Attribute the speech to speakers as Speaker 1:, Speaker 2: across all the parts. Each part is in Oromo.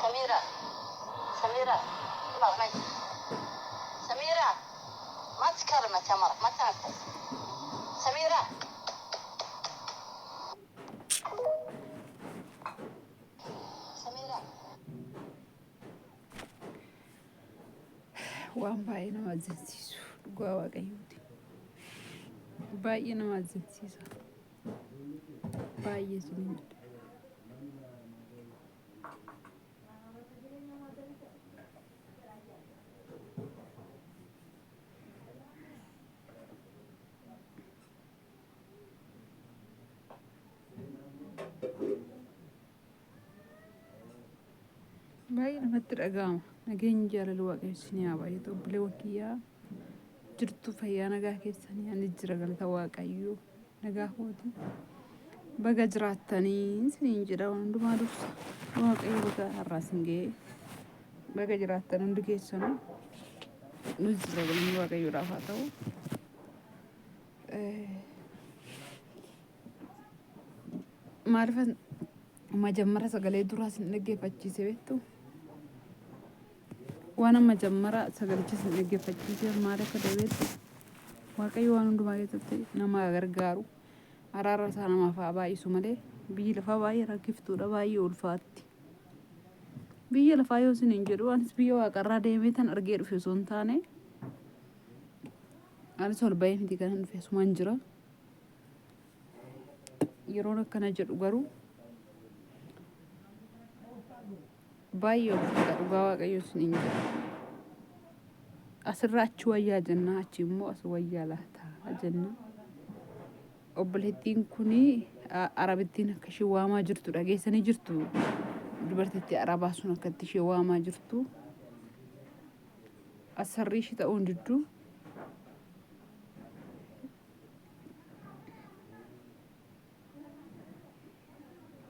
Speaker 1: سميرة سميرة ما مي سميرة ما تكلمت يا مرة ما تنفس سميرة سميرة
Speaker 2: waan baay'ee nama ajaa'ibsiisu dhugaa waaqayyooti baay'ee nama ajaa'ibsiisa baay'ee isiniin jedha baay'ee namatti dhaga'ama nageenyi jaalala waaqayyo isinii haa baay'atu obboleewwan kiyyaa jirtu fayyaa nagaa keessanii ani jira galata waaqayyoo nagaa kooti baga jiraattanii isiniin jedha waan hundumaa dursa waaqayyo baga har'aa isin ga'ee baga jiraattan hundi keessanuu nus jira galanni waaqayyoodhaaf haa ta'u maaliifan መጀመሪያ sagalee duraa sin dhaggeeffachiise beektu waan መጀመሪያ sagalicha sin dhaggeeffachiise maal akka ta'e beektu waaqayyo waan hundumaa keessatti nama gargaaru araara isaa namaaf haa baay'isu malee biyyi lafaa baay'ee rakkiftuudha baay'ee ulfaatti biyya lafaa yoo sin hin jedhu anis biyya waaqarraa deemee tan argee dhufe osoo hin taane anis ol ba'ee miti kan dhufe asumaan jira yeroon akkana jedhu garuu baay'ee ulfaata dhugaa waaqayyo sin hin jedhu asirraa achi wayyaa jenna achi immoo as wayyaa laata jenna obboleettiin kuni arabittiin akka ishee waamaa jirtu dhageessanii jirtu dubartittii arabaa sun akkatti ishee waamaa jirtu asarrii ishee ta'uun didduu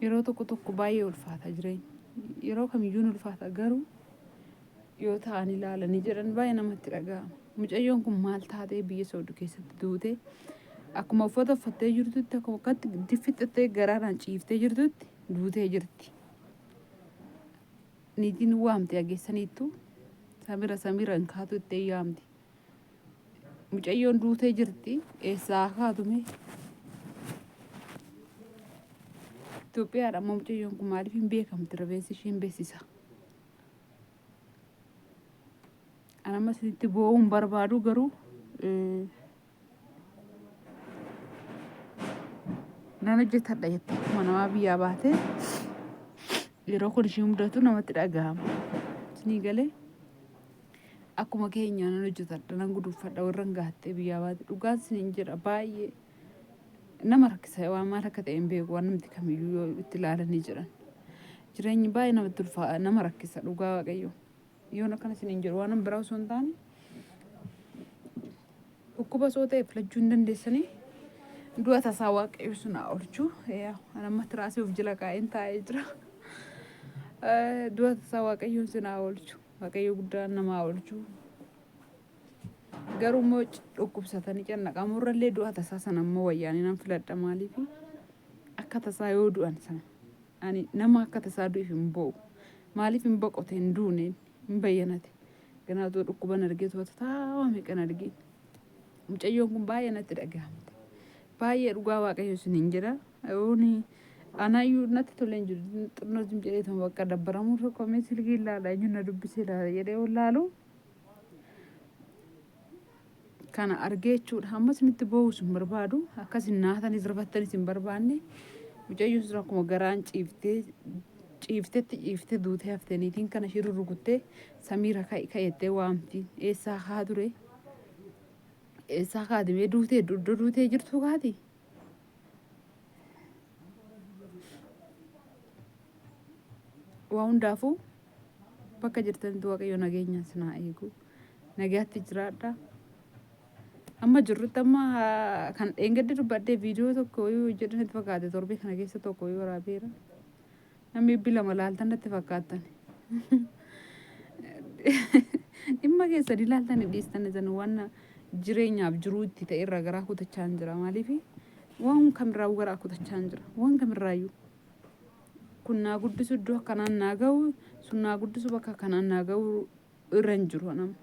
Speaker 2: yeroo tokko tokko baay'ee ulfaata jireenya yeroo kamiyyuu ulfaata garuu yoo ta'an ilaalanii jedhan baay'ee namatti dhaga'ama mucayyoon kun maal taatee biyya Soodii keessatti duute akkuma uffata uffattee jirtutti akkuma akkatti diffixxattee garaadhaan ciiftee jirtutti duutee jirti niitiin waamte ageessaniittu samira hin kaatu ittee yaamti mucayyoon duutee jirti eessaa kaatume Itoophiyaadha amma mucayyoon kun maaliif hin beekamti rifeensi ishee hin beeksisa anamma isinitti boo'uun barbaadu garuu nan hojjetadha jettee akkuma namaa biyyaa baate yeroo kun ishee mudatu namatti dhaga'ama isinii galee akkuma keenya nan hojjetadha nan guduunfadha warran gaattee biyyaa baate dhugaan isiniin jedha baay'ee nama rakkisa waan maal akka ta'e hin beeku waan namti kamiyyuu yoo itti ilaalanii jiran jireenyi baay'ee namatti ulfaa nama rakkisa dhugaa waaqayyo yoon akkana isiniin jedhu waan biraa osoo hin taane dhukkuba soo ta'e filachuu hin dandeessanii du'a tasaa waaqayyo sun haa oolchu anamma tiraasii of jala kaa'een taa'ee jira du'a tasaa waaqayyoon sun haa oolchu waaqayyo guddaan nama haa oolchu garuu immoo dhukkubsatanii cannaqamurrallee du'a tasaa sana immoo wayyaanii nan filadha maaliif akka tasaa yoo du'an sana ani nama akka tasaa du'eef hin bo'u maaliif hin boqote hin duuneen hin bayyanate ganaatoo dhukkuban argee toota taawame kan argee mucayyoon kun baay'ee natti dhaga'amte baay'ee dhugaa waaqayyo sun hin jedha ooni anaayyuu natti tolee hin jiru xinnoo jim jedheetuma bakka dabbaramuu komee silkii ilaala eenyu na dubbisee ilaala jedhee wallaalu kana argee jechuudha ammas nitti boo'u sun barbaadu akkasin naatanis rafattanis hin barbaanne mucayyoon sun akkuma garaan ciiftee duutee haftee niitiin kana ishee rurrukuttee samiira ka'ettee waamti eessaa haa ture eessaa kaadimee duutee iddoo duutee jirtu kaati waa hundaafuu bakka jirtanitti waaqayyo nageenyaan sinaa eegu nagaatti jiraadha amma jirrutti amma kan dheengadde dubbadhee viidiyoo tokko yoo jedhanitti fakkaate torbee kana keessa tokko yoo waraabeera namni bilama laaltan natti fakkaatan dhimma keessanii laaltan dhiistan isan waan jireenyaaf jiruu itti ta'e irraa garaa kutachaa hin jira maaliif waan kamirraa garaa kutachaa hin jira waan kamirraayyuu kun naa guddisu iddoo akkanaan naa ga'u sun naa guddisu bakka akkanaan naa ga'u irra hin jiru nama.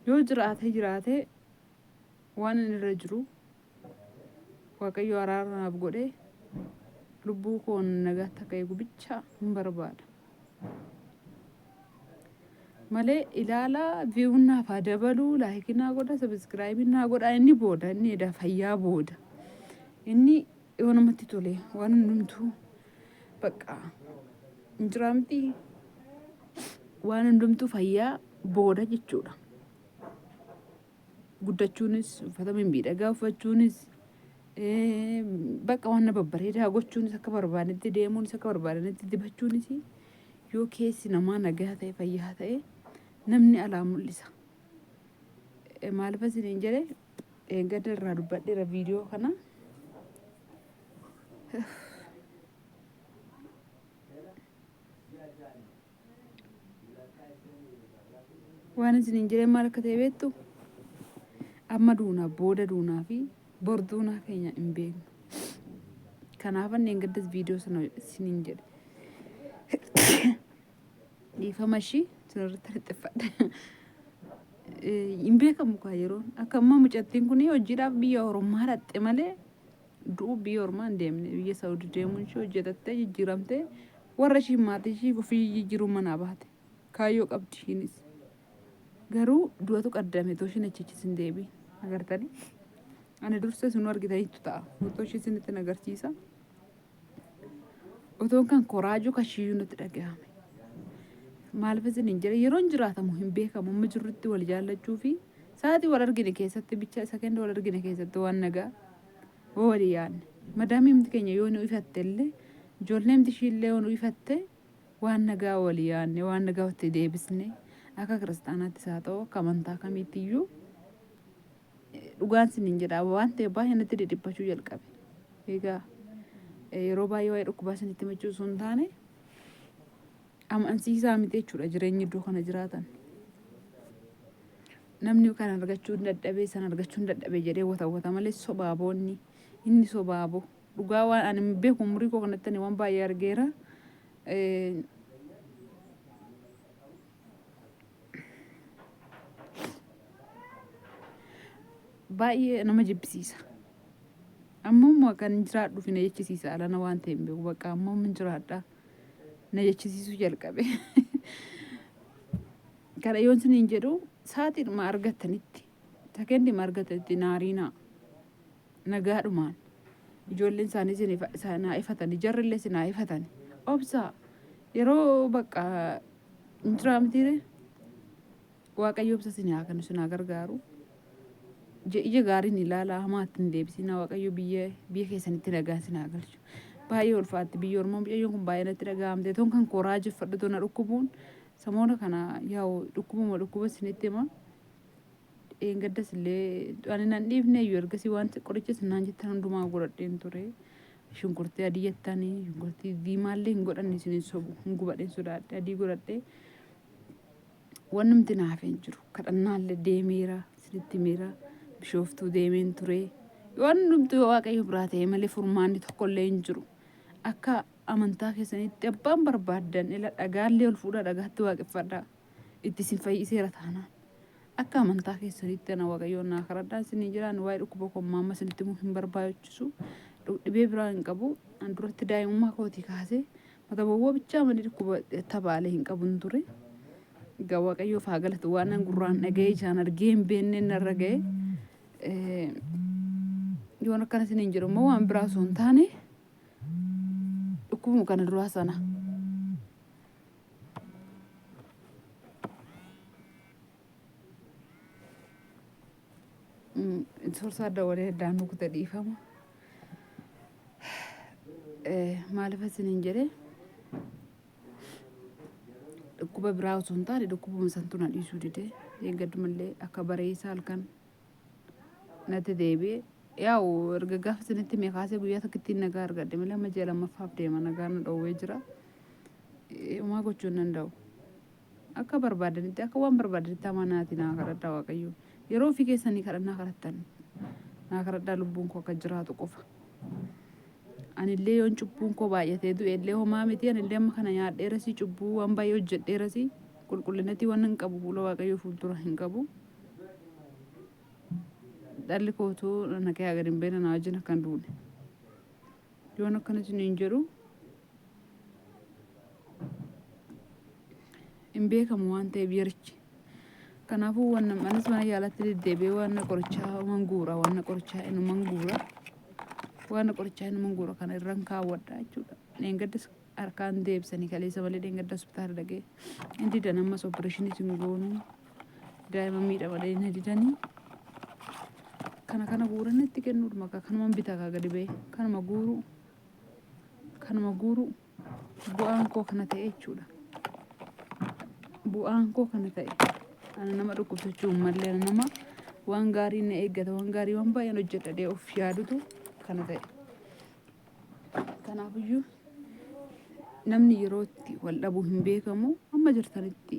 Speaker 2: Yoo jiraate waan inni irra jiru Waaqayyo araara naaf godhee lubbuu koo nagaatti akka eegu bicha hin barbaada. Malee ilaalaa viiyuun naaf haa dabaluu laayikii naa godha sabiskiraayibii naa godha inni booda inni edda fayyaa booda inni yoo namatti tole waan hundumtuu bakka hin jiraamti waan hundumtuu fayyaa booda jechuudha. Guddachuunis uffata miidhagaa uffachuunis bakka waan babbareedaa gochuunis akka barbaadetti deemuunis akka barbaadetti dibachuunis yoo keessi namaa nagaa ta'e fayyaa ta'e namni alaa mul'isa. Maaliif isiniin jedhee gada irraa dubbadheera viidiyoo kana. Waan isiniin jedhee maal akka ta'e beektu amma duunaa booda duunaa fi bor duunaa keenya hin beeknu. Kanaaf anneen gaddas viidiyoo sana isiniin jedhe. Dhiifama ishii sinirratti lixxifadhe. Hin beekamu kaa yeroon akka ammaa mucattiin kun hojiidhaaf biyya Orommaa dhaqxe malee du'u biyya Orommaa hin deemne biyya Saawudii deemuun ishee hojjetattee jijjiiramtee warra ishii maatii ishii ofii jijjiiruu manaa baate kaayyoo qabdi ishiinis. Garuu du'atu qaddame too ishiin achichis hin deebiin agartanii. Ani dursa isin argitaniitu ta'a otoo ishii isinitti agarsiisa. Otoon kan koraajuu kashiyyuu natti dhagahame. Maaliif isiniin jedhe yeroon jiraatamu hin beekamu amma jirrutti wal jaallachuu fi sa'aatii wal argine keessatti bicha isa kenna wal argine keessatti waan nagaa walii yaadne. Madaamii himti keenya yoo nu ifatte illee ijoollee himti ishii illee yoo nu ifatte waan nagaa walii yaadne waan nagaa itti deebisne akka kiristaanaattis haa ta'u akka amantaa kamiittiyyu dhugaan isiniin jedha waan ta'eef baay'ee natti dhidhiphachuu jalqabe. Egaa yeroo baay'ee waa'ee dhukkubaa isinitti himachuu osoo hin taane amansiisaa miti jechuudha jireenyi iddoo kana jiraatan. Namni kan argachuu hin dadhabee san argachuu hin dadhabee jedhee wata malee sobaaboonni inni sobaaboo dhugaa waan ani beeku umurii koo kanatti ani waan baay'ee argeera. Baay'ee nama jibbisiisa. Ammoo kan jiraadhu fi na jechisiisa alana waan ta'e hin beeku bakka ammoo min jiraadha. Na jechisiisuu jalqabe. Kana yoon isiniin jedhu sa'aatiidhuma argattanitti sekeendima argattanitti naariinaa nagaadhumaan ijoolleen isaanii naa ifatanii jarrillee sinaa ifatanii obsaa yeroo bakka hin jiraamtire Waaqayyo obsa sinaa kan sinaa gargaaru. Ija gaariin ilaalaa hamaatti hin deebisinaa Waaqayyo biyya keessanitti nagaa sinaa galchu. Baay'ee ulfaatti biyya Oromoo biyyoon kun baay'ee natti dhaga'amte toon kan koraa jiffadhu toona dhukkubuun samoona kana yaa'u dhukkuba isinitti hima. Gaddas illee ani nan dhiifne iyyuu ergasii waan qoricha sinaan jettan hundumaa godhadheen ture. Shunkurtii adii jettanii shunkurtii diimaallee hin godhanne isiniin sobu hin gubadheen sodaadhe adii godhadhee waan namti naaf hin jiru kadhannaallee deemeera isinitti miira bishooftuu deemeen ture. Waan hundumtuu Waaqayyo biraa ta'e malee furmaanni tokkollee hin jiru. Akka amantaa keessanitti abbaan barbaaddan ila dhagaallee ol fuudhaa dhagaatti waaqeffadhaa itti isin fayyiseera taanaan. Akka amantaa keessanitti ana Waaqayyoon naa kadhadhaa isinii jiraan waa'ee dhukkuba kommaa amma isinitti himuu hin barbaachisu. Dhibee biraa hin qabu. An duratti daa'imummaa kootii kaasee mata bowwoo bichaa malee dhukkuba tabaalee hin qabun ture. Egaa Waaqayyoof haa galatu waan an gurraan dhaga'ee ijaan argee hin beekne narra ga'e. Yoon akkana isiniin jedhu immoo waan biraa osoo hin taane dhukkubuma kana duraa sana. Sorsa adda walee addaan nukuta dhiifama. Maaliif isiniin jedhee dhukkuba biraa osoo hin taane dhukkubuma santu na dhiisuu didee eeggaddumallee akka bareesaa halkan natti deebi'ee yaa'u erga gaafa isinitti himee kaasee guyyaa tokko ittiin nagaa argadhe malee amma ji'a lammaffaaf deema nagaa na dhowwee jira. Homaa gochuu hin danda'u. Akka barbaadanitti akka waan barbaadanitti amanaati naa kadhadhaa Waaqayyo. Yeroo ofii keessanii kadhannaa kadhattan naa kadhadhaa lubbuun koo akka jiraatu qofa. anillee yoon cubbuun koo baay'atee du'ellee homaa miti anillee amma kana nyaadheerasii cubbuu waan baay'ee hojjedheerasii qulqullinatti waan hin qabu fuula waaqayyoo fuuldura hin qabu. Dhalli kootuu nakee agar hin beekne na wajjin akkan duune. Yoon akkanas hin jedhu hin beekamu waan ta'eef yerichi. Kanaafuu waan anis mana yaalatti deddeebi'ee waan qorichaa manguura waan qorichaa inni manguura. Waan qorichaa inni manguura kana irraan kaawwadha jechuudha. Dheengaddas harkaan deebisanii kaleessa malee dheengadda hospitaala dhaqee inni didan ammas opereeshinii sin goonu daa'ima miidhamalee inni didanii kana guuran itti kennuudha maqaa kanuma bitaa kaa gadi ba'e kanuma guuru bu'aan koo kana ta'e jechuudha. Bu'aan koo kana ta'e ana nama dhukkubsachuu mallee nama waan gaarii na eeggata waan gaarii waan baay'een hojjedhadhee of yaadutu kana ta'e. Kanaafiyyuu namni yeroo itti wal dhabuu hin beekamu amma jirtanitti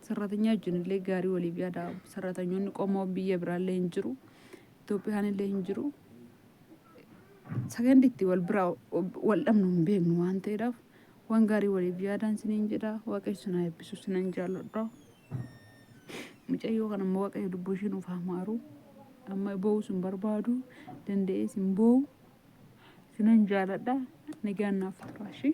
Speaker 2: sararatanyaa wajjinillee gaarii waliif yaadaa sararatanyoonni qomoo biyya biraallee hin jiru Itoophiyaan hin jiru saganditti wal biraa wal dhabnu hin beeknu waan ta'eedhaaf waan gaarii waliif yaadaan siniin jedha waaqayyo sinaa eebbisu sinan jaalladha. Mucayyoo kana immoo waaqayyo lubbuu ishee nuuf haa maaru amma boo'uu sin barbaadu danda'ee sin boo'u sinan jaalladha nagaan naaf turaashi.